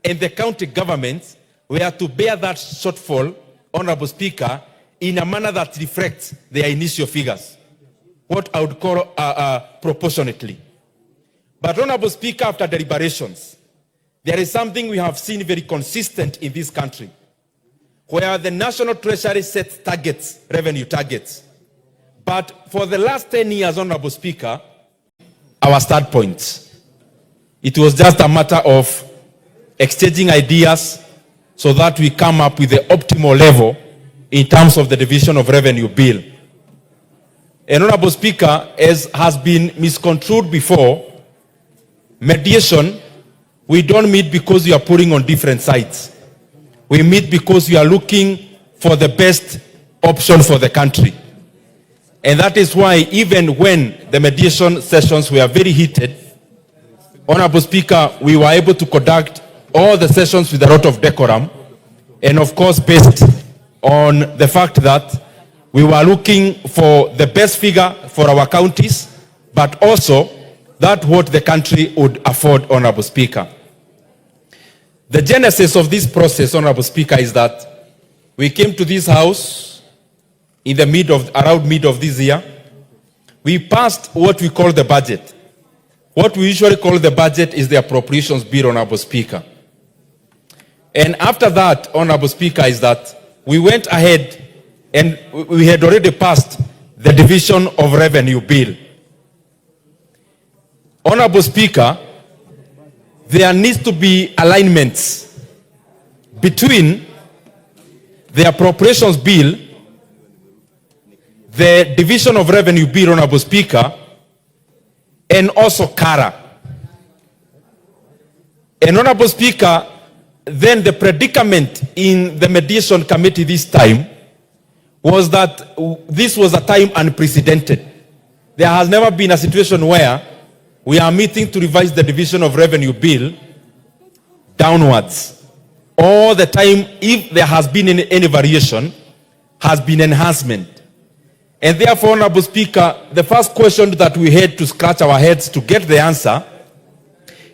and the county governments were to bear that shortfall, Honorable Speaker, in a manner that reflects their initial figures, what I would call proportionately. But Honorable Speaker, after deliberations, there is something we have seen very consistent in this country, where the National Treasury sets targets, revenue targets. But for the last 10 years, Honorable Speaker, our start points, it was just a matter of exchanging ideas so that we come up with the optimal level in terms of the division of revenue bill. And Honorable Speaker, as has been misconstrued before, mediation, we don't meet because we are putting on different sides. We meet because we are looking for the best option for the country. And that is why even when the mediation sessions were very heated, Honorable Speaker, we were able to conduct all the sessions with a lot of decorum, and of course based on the fact that we were looking for the best figure for our counties, but also that what the country would afford, Honorable Speaker. The genesis of this process, Honorable Speaker, is that we came to this house in the around mid of this year. We passed what we call the budget. What we usually call the budget is the appropriations bill, Honorable Speaker. And after that, Honorable Speaker, is that we went ahead and we had already passed the division of revenue bill. Honorable Speaker, there needs to be alignments between the appropriations bill, the division of revenue bill, Honorable Speaker, and also CARA. And Honorable Speaker, then the predicament in the mediation committee this time was that this was a time unprecedented. There has never been a situation where we are meeting to revise the division of revenue bill downwards. All the time, if there has been any variation, has been enhancement. And therefore, Honorable Speaker, the first question that we had to scratch our heads to get the answer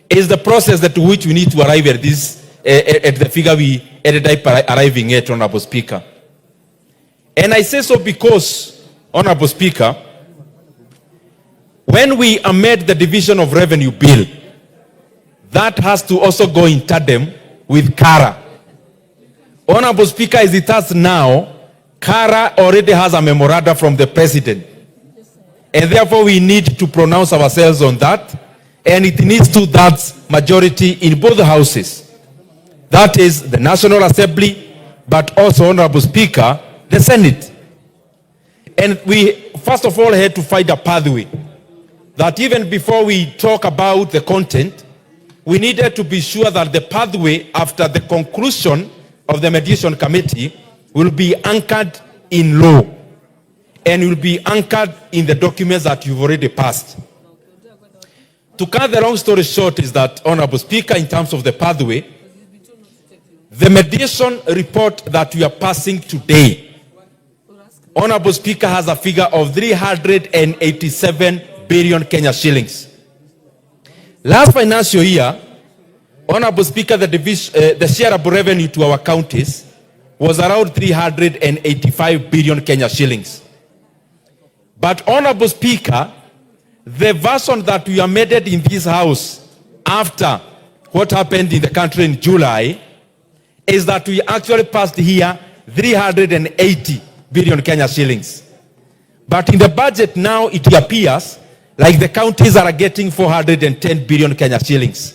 is the process at which we need to arrive at this, at the figure we ended up arriving at, Honorable Speaker. And I say so because, Honorable Speaker, when we amend the division of revenue bill, that has to also go in tandem with CARA. Honorable Speaker, as it has now, CARA already has a memoranda from the President. And therefore we need to pronounce ourselves on that. And it needs to that majority in both houses. That is the National Assembly, but also, Honorable Speaker, the Senate. And we, first of all, had to find a pathway that even before we talk about the content, we needed to be sure that the pathway after the conclusion of the mediation committee will be anchored in law and will be anchored in the documents that you've already passed. To cut the long story short is that, Honorable Speaker, in terms of the pathway, the mediation report that we are passing today, Honorable Speaker, has a figure of 387 billion Kenya shillings. Last financial year, Honorable Speaker, the shareable revenue to our counties was around 385 billion Kenya shillings. But, Honorable Speaker, the version that we amended in this house after what happened in the country in July is that we actually passed here 380 billion Kenya shillings. But in the budget now, it appears like the counties are getting 410 billion Kenya shillings.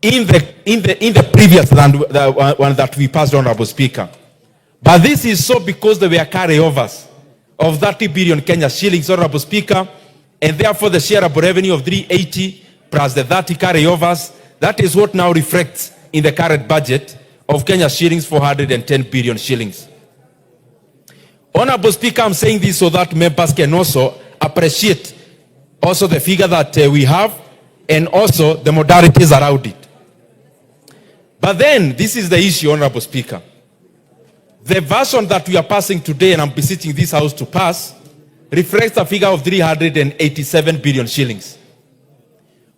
In the previous one that we passed, Honorable Speaker. But this is so because there were carryovers of 30 billion Kenya shillings, Honorable Speaker, and therefore the shareable revenue of 380 plus the 30 carryovers, that is what now reflects in the current budget of Kenya shillings, 410 billion shillings. Honorable Speaker, I'm saying this so that members can also appreciate also the figure that we have and also the modalities around it. But then, this is the issue, Honorable Speaker. The version that we are passing today, and I'm beseeching this House to pass, reflects a figure of 387 billion shillings.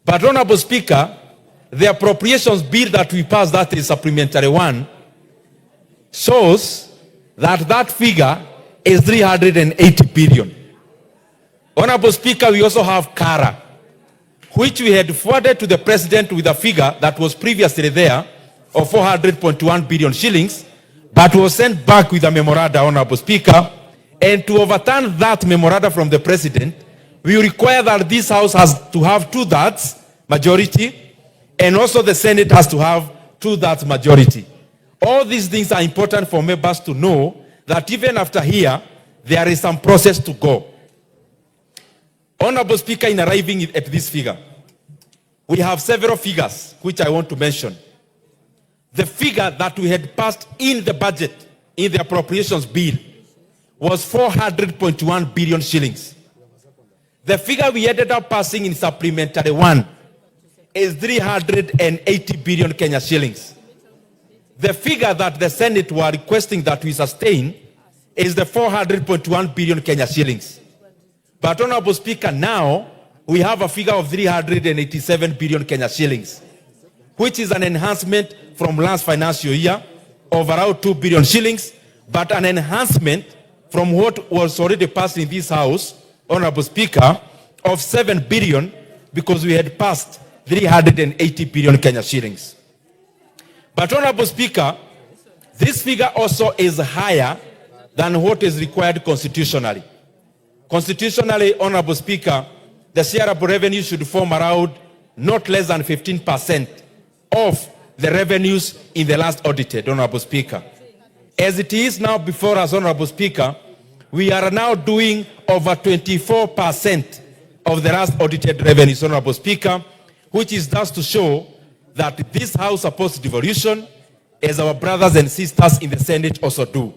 But, Honorable Speaker, the appropriations bill that we passed, that is supplementary one, shows that that figure is 380 billion. Honorable Speaker, we also have Kara, which we had forwarded to the President with a figure that was previously there of 400.1 billion shillings, but was sent back with a memoranda, Honorable Speaker. And to overturn that memoranda from the President, we require that this House has to have 2/3 majority, and also the Senate has to have 2/3 majority. All these things are important for members to know that even after here, there is some process to go. Honorable Speaker, in arriving at this figure, we have several figures which I want to mention. The figure that we had passed in the budget, in the appropriations bill, was 400.1 billion shillings. The figure we ended up passing in supplementary one is 380 billion Kenya shillings. The figure that the Senate were requesting that we sustain is the 400.1 billion Kenya shillings. But Honorable Speaker, now we have a figure of 387 billion Kenya shillings, which is an enhancement from last financial year of around 2 billion shillings, but an enhancement from what was already passed in this House, Honorable Speaker, of 7 billion, because we had passed 380 billion Kenya shillings. But Honorable Speaker, this figure also is higher than what is required constitutionally. Constitutionally, Honorable Speaker, the shareable revenue should form around not less than 15% of the revenues in the last audited, Honorable Speaker. As it is now before us, Honorable Speaker, we are now doing over 24% of the last audited revenues, Honorable Speaker, which is thus to show that this House supports devolution, as our brothers and sisters in the Senate also do.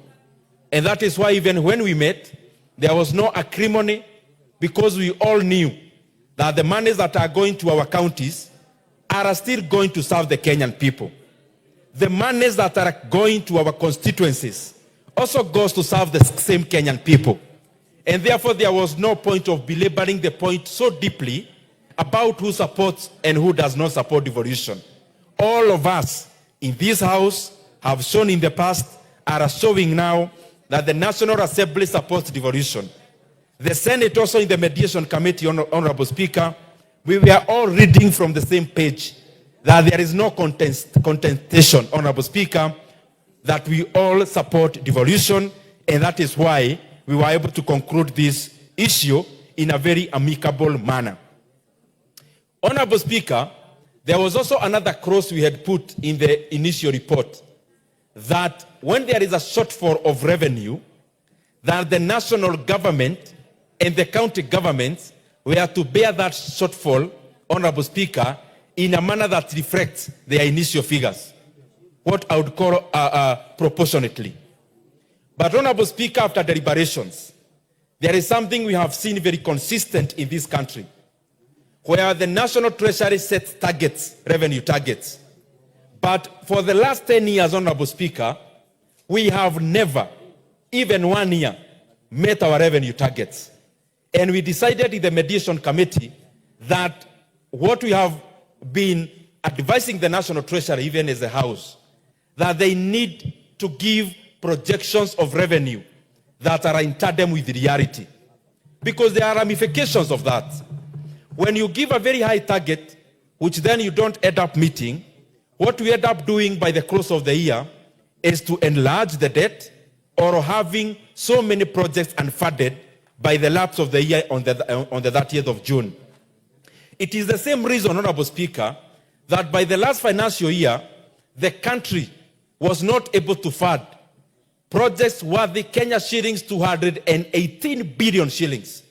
And that is why even when we met, there was no acrimony, because we all knew that the monies that are going to our counties are still going to serve the Kenyan people. The monies that are going to our constituencies also goes to serve the same Kenyan people. And therefore, there was no point of belaboring the point so deeply about who supports and who does not support devolution. All of us in this House have shown in the past, are showing now, that the National Assembly supports devolution. The Senate also in the Mediation Committee, Honorable Speaker, we were all reading from the same page that there is no contestation, Honorable Speaker, that we all support devolution, and that is why we were able to conclude this issue in a very amicable manner. Honorable Speaker, there was also another clause we had put in the initial report, that when there is a shortfall of revenue, that the national government and the county governments were to bear that shortfall, Honorable Speaker, in a manner that reflects their initial figures, what I would call proportionately. But Honorable Speaker, after deliberations, there is something we have seen very consistent in this country, where the National Treasury sets targets, revenue targets. But for the last 10 years, Honorable Speaker, we have never, even 1 year, met our revenue targets. And we decided in the Mediation Committee that what we have been advising the National Treasury, even as a House, that they need to give projections of revenue that are in tandem with reality. Because there are ramifications of that. When you give a very high target, which then you don't end up meeting, what we end up doing by the close of the year is to enlarge the debt, or having so many projects unfunded by the lapse of the year on the 30th of June. It is the same reason, Honorable Speaker, that by the last financial year, the country was not able to fund projects worthy Kenya shillings 218 billion shillings.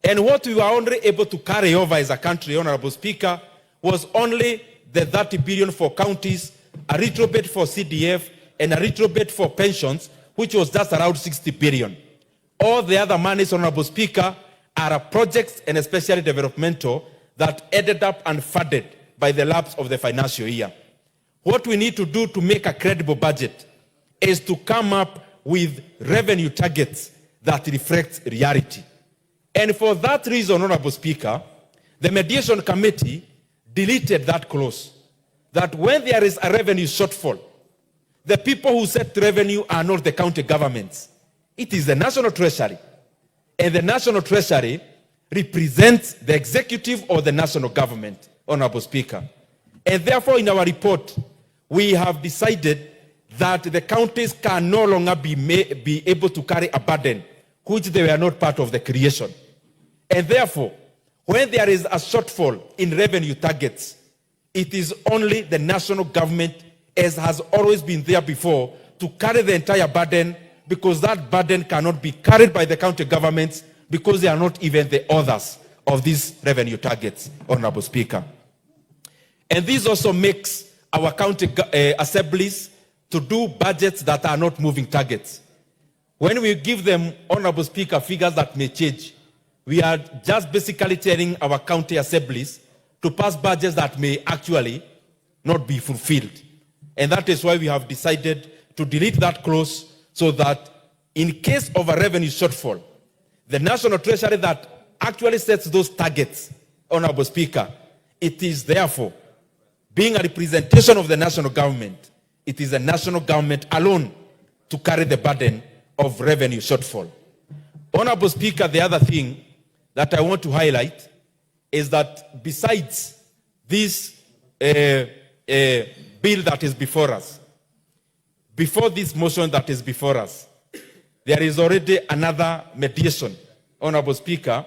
And what we were only able to carry over as a country, Honorable Speaker, was only the 30 billion for counties, a little bit for CDF, and a little bit for pensions, which was just around 60 billion. All the other monies, Honorable Speaker, are projects, and especially developmental, that ended up unfunded by the lapse of the financial year. What we need to do to make a credible budget is to come up with revenue targets that reflect reality. And for that reason, Honorable Speaker, the Mediation Committee deleted that clause that when there is a revenue shortfall, the people who set revenue are not the county governments. It is the National Treasury. And the National Treasury represents the executive or the national government, Honorable Speaker. And therefore, in our report, we have decided that the counties can no longer be able to carry a burden which they were not part of the creation. And therefore, when there is a shortfall in revenue targets, it is only the national government, as has always been there before, to carry the entire burden, because that burden cannot be carried by the county governments because they are not even the authors of these revenue targets, Honorable Speaker. And this also makes our county assemblies to do budgets that are not moving targets. When we give them, Honorable Speaker, figures that may change, we are just basically telling our county assemblies to pass budgets that may actually not be fulfilled. And that is why we have decided to delete that clause, so that in case of a revenue shortfall, the National Treasury that actually sets those targets, Honorable Speaker, it is therefore, being a representation of the national government, it is the national government alone to carry the burden of revenue shortfall. Honorable Speaker, the other thing that I want to highlight is that besides this bill that is before us, before this motion that is before us, there is already another mediation, Honorable Speaker,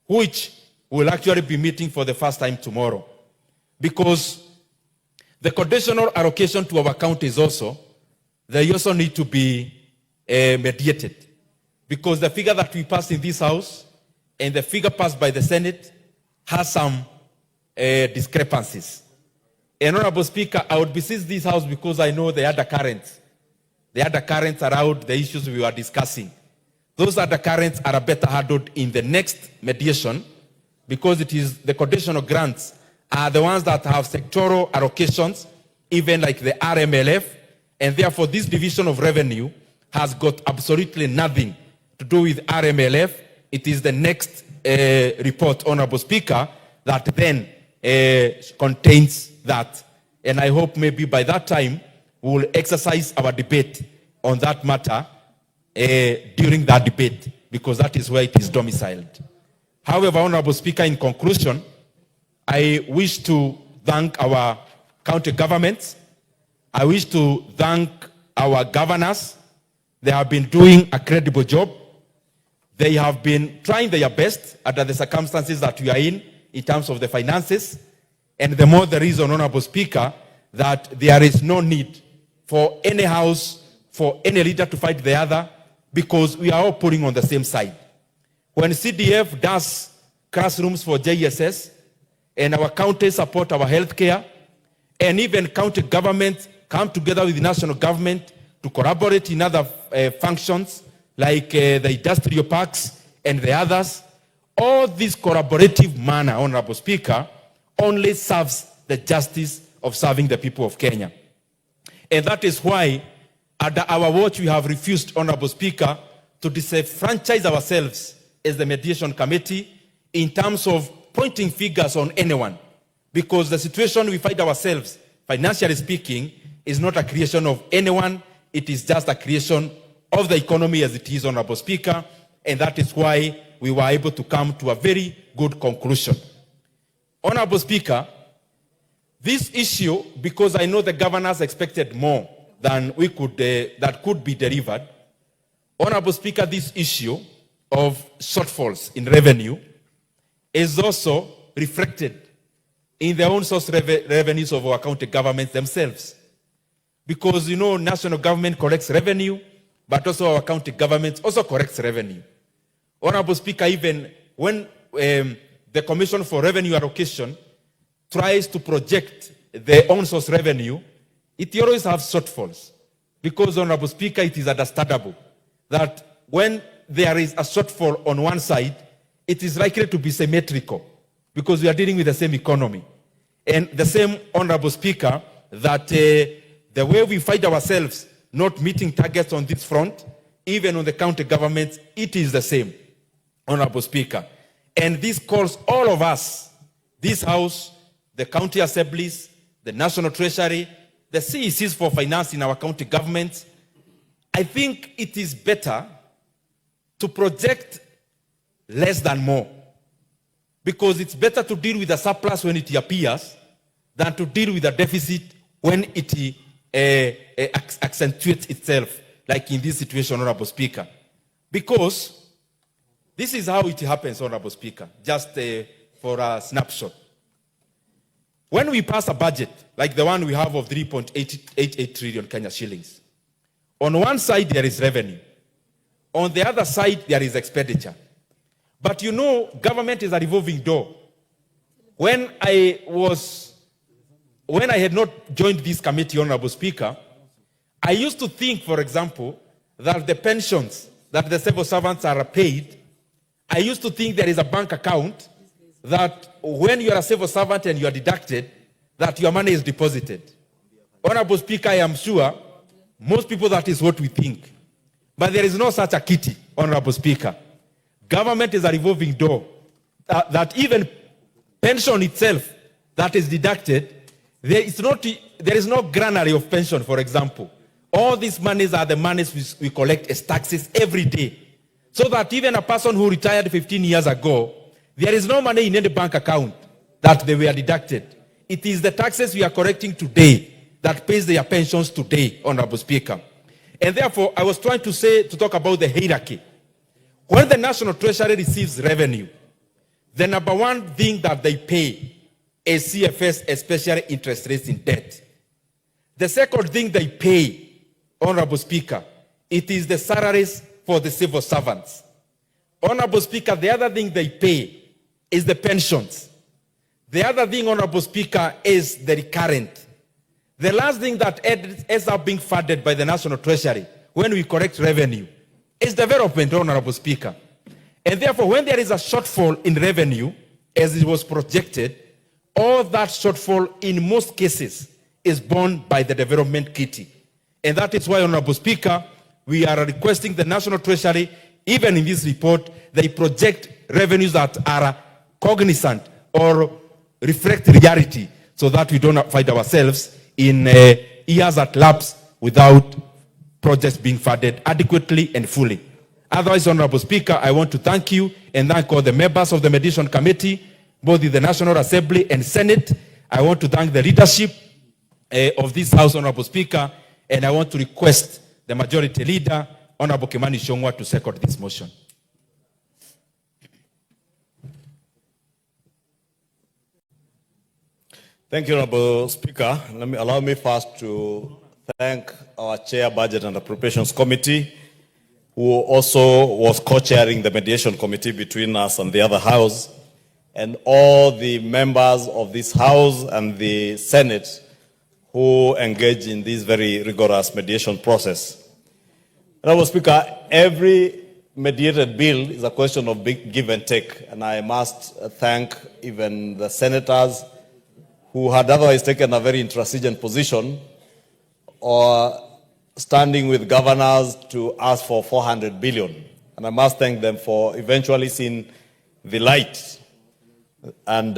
which will actually be meeting for the first time tomorrow. Because the conditional allocation to our counties also, they also need to be mediated. Because the figure that we passed in this House and the figure passed by the Senate has some discrepancies. And Honorable Speaker, I would beseech this House, because I know the other currents around the issues we were discussing. Those other currents are better handled in the next mediation, because it is the conditional grants are the ones that have sectoral allocations, even like the RMLF, and therefore this division of revenue has got absolutely nothing to do with RMLF. It is the next report, Honorable Speaker, that then contains that. And I hope maybe by that time we will exercise our debate on that matter during that debate, because that is where it is domiciled. However, Honorable Speaker, in conclusion, I wish to thank our county governments. I wish to thank our governors. They have been doing a credible job. They have been trying their best under the circumstances that we are in terms of the finances. And the more the reason, Honorable Speaker, that there is no need for any house, for any leader to fight the other, because we are all pulling on the same side. When CDF does classrooms for JSS, and our counties support our healthcare, and even county governments come together with the national government to collaborate in other functions, like the industrial parks and the others, all this collaborative manner, Honorable Speaker, only serves the justice of serving the people of Kenya. And that is why, under our watch, we have refused, Honorable Speaker, to disenfranchise ourselves as the mediation committee in terms of pointing figures on anyone. Because the situation we find ourselves, financially speaking, is not a creation of anyone. It is just a creation of the economy as it is, Honorable Speaker. And that is why we were able to come to a very good conclusion. Honorable Speaker, this issue, because I know the governors expected more than we could, that could be delivered. Honorable Speaker, this issue of shortfalls in revenue is also reflected in the own source revenues of our county governments themselves. Because, you know, national government collects revenue, but also our county government also collects revenue. Honorable Speaker, even when the Commission for Revenue Allocation tries to project their own source revenue, it always has shortfalls. Because, Honorable Speaker, it is understandable that when there is a shortfall on one side, it is likely to be symmetrical, because we are dealing with the same economy. And the same, Honorable Speaker, that the way we find ourselves not meeting targets on this front, even on the county governments, it is the same, Honorable Speaker. And this calls all of us, this House, the county assemblies, the National Treasury, the CECs for finance in our county governments, I think it is better to project less than more. Because it's better to deal with a surplus when it appears than to deal with a deficit when it accentuates itself, like in this situation, Honorable Speaker. Because this is how it happens, Honorable Speaker, just for a snapshot. When we pass a budget, like the one we have of 3.88 trillion Kenya shillings, on one side there is revenue. On the other side there is expenditure. But you know, government is a revolving door. When I had not joined this committee, Honorable Speaker, I used to think, for example, that the pensions that the civil servants are paid, I used to think there is a bank account that when you are a civil servant and you are deducted, that your money is deposited. Honorable Speaker, I am sure most people that is what we think. But there is no such a kitty, Honorable Speaker. Government is a revolving door. That even pension itself that is deducted, there is no granary of pension, for example. All these monies are the monies we collect as taxes every day. So that even a person who retired 15 years ago, there is no money in any bank account that they were deducted. It is the taxes we are collecting today that pays their pensions today, Honorable Speaker. And therefore, I was trying to talk about the hierarchy. When the National Treasury receives revenue, the number one thing that they pay is CFS, especially interest rates in debt. The second thing they pay, Honorable Speaker, it is the salaries for the civil servants. Honorable Speaker, the other thing they pay is the pensions. The other thing, Honorable Speaker, is the recurrent. The last thing that ends up being funded by the National Treasury when we collect revenue is development, Honorable Speaker. And therefore, when there is a shortfall in revenue, as it was projected, all that shortfall in most cases is borne by the development kitty. And that is why, Honorable Speaker, we are requesting the National Treasury, even in this report, they project revenues that are cognizant or reflect reality so that we don't find ourselves in years that lapse without projects being funded adequately and fully. Otherwise, Honorable Speaker, I want to thank you and thank all the members of the Mediation Committee, both in the National Assembly and Senate. I want to thank the leadership of this House, Honorable Speaker, and I want to request the Majority Leader, Honorable Kimani Ichungwah, to second this motion. Thank you, Honorable Speaker. Allow me first to thank our Chair, Budget and Appropriations Committee, who also was co-chairing the mediation committee between us and the other House, and all the members of this House and the Senate who engage in this very rigorous mediation process. Honorable Speaker, every mediated bill is a question of big give and take, and I must thank even the senators who had otherwise taken a very intransigent position or standing with governors to ask for 400 billion. And I must thank them for eventually seeing the light and